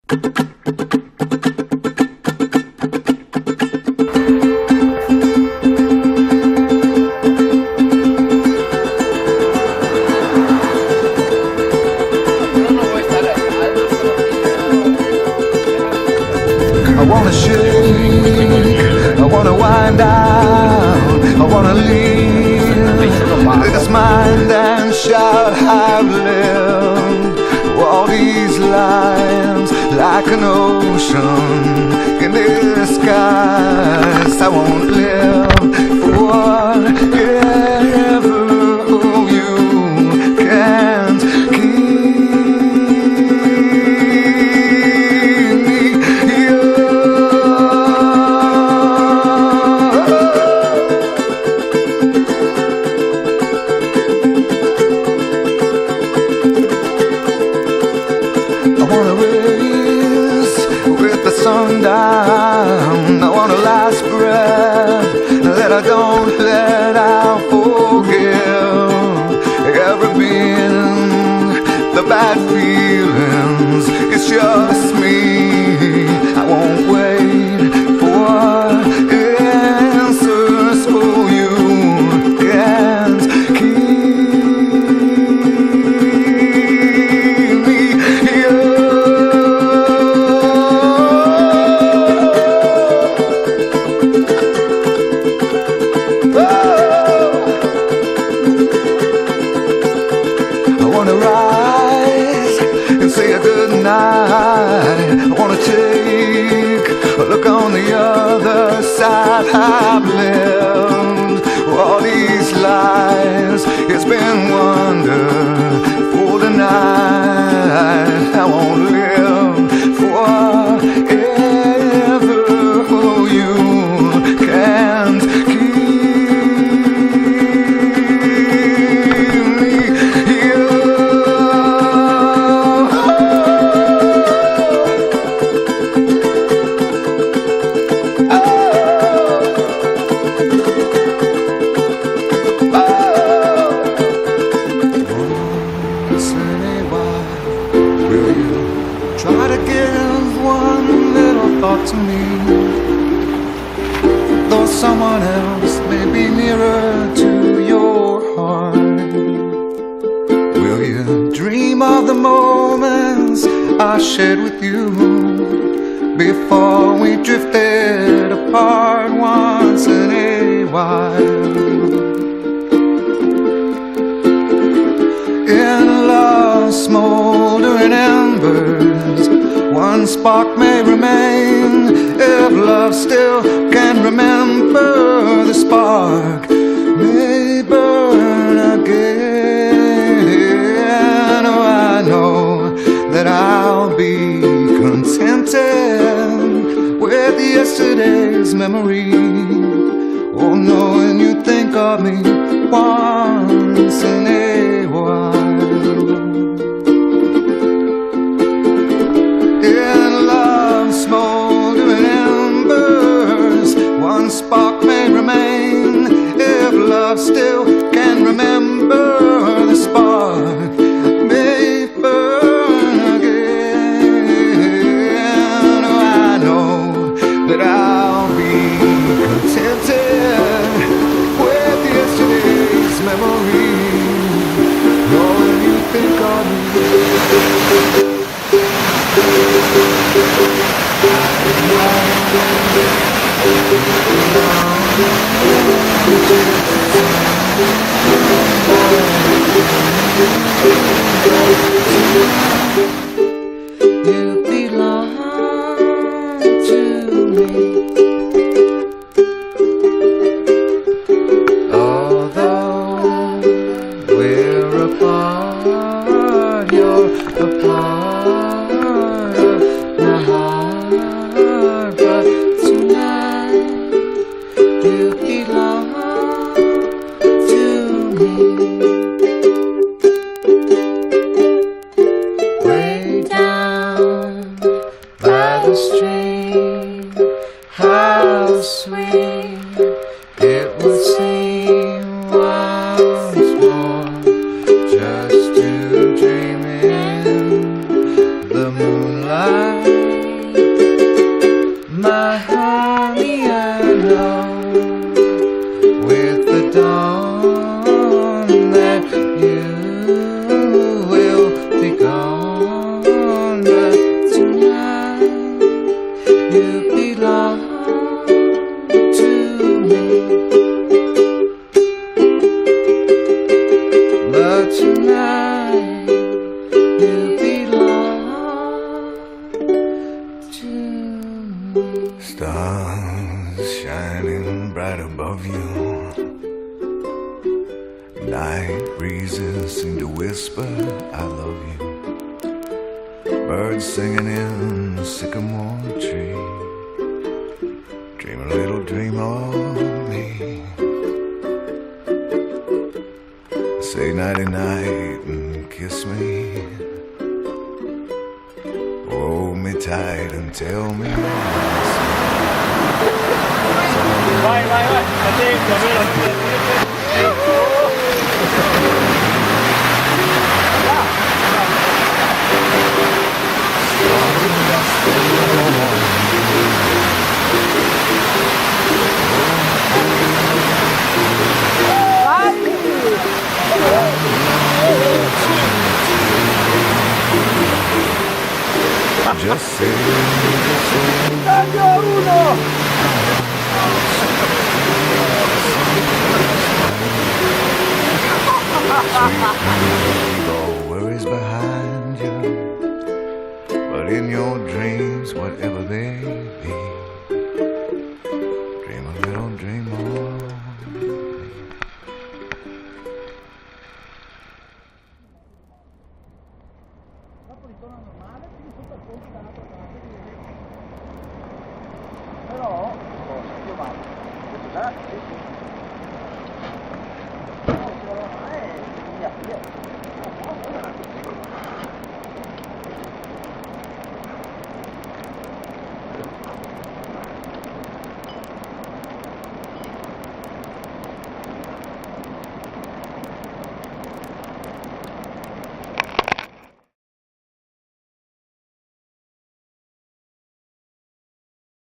I wanna shake, I wanna wind down, I wanna leave this mind and shout I've lived all these lines like an ocean in the skies. I won't live forever. Oh, you can't keep sundown. I want a last breath that I don't let out. Forgive every being, the bad feelings. It's just me. I won't wait for answers. For you can't keep me here. I wanna take a look on the other side. I've lived all these lives. It's been wonderful tonight. I won't live forever. Oh, you can't to me, though someone else may be nearer to your heart. Will you dream of the moments I shared with you before we drifted apart once in a while? In love's smoldering embers, one spark may remain. If love still can remember, the spark may burn again. Oh, I know that I'll be contented with yesterday's memory. Oh, knowing you think of me once in a while. Smoldering embers, one spark may remain. If love still can remember, the spark may burn again. Oh, I know that I'll be contented with yesterday's memory. Knowing you think of me. You belong to me. Although we're apart, you're a part of my heart. But tonight you belong to me. Way down by the stream, how sweet it would seem once more just to dream in the moon. moonlight, my honey, I know with the dawn that you will be gone, but tonight you belong to me. But tonight you belong to me. Stars shining bright above you, night breezes seem to whisper I love you, birds singing in the sycamore tree, dream a little dream of me. Say nighty night and kiss me, hold me tight and tell me Vai, vai, vai, attento, just say Taglio uno! leave all worries behind you, but in your dreams, whatever they be, dream a little dream of me. Dopo ritorna normale, quindi tutto il ponte dall'altra parte però io vado, detto già, sì, sì.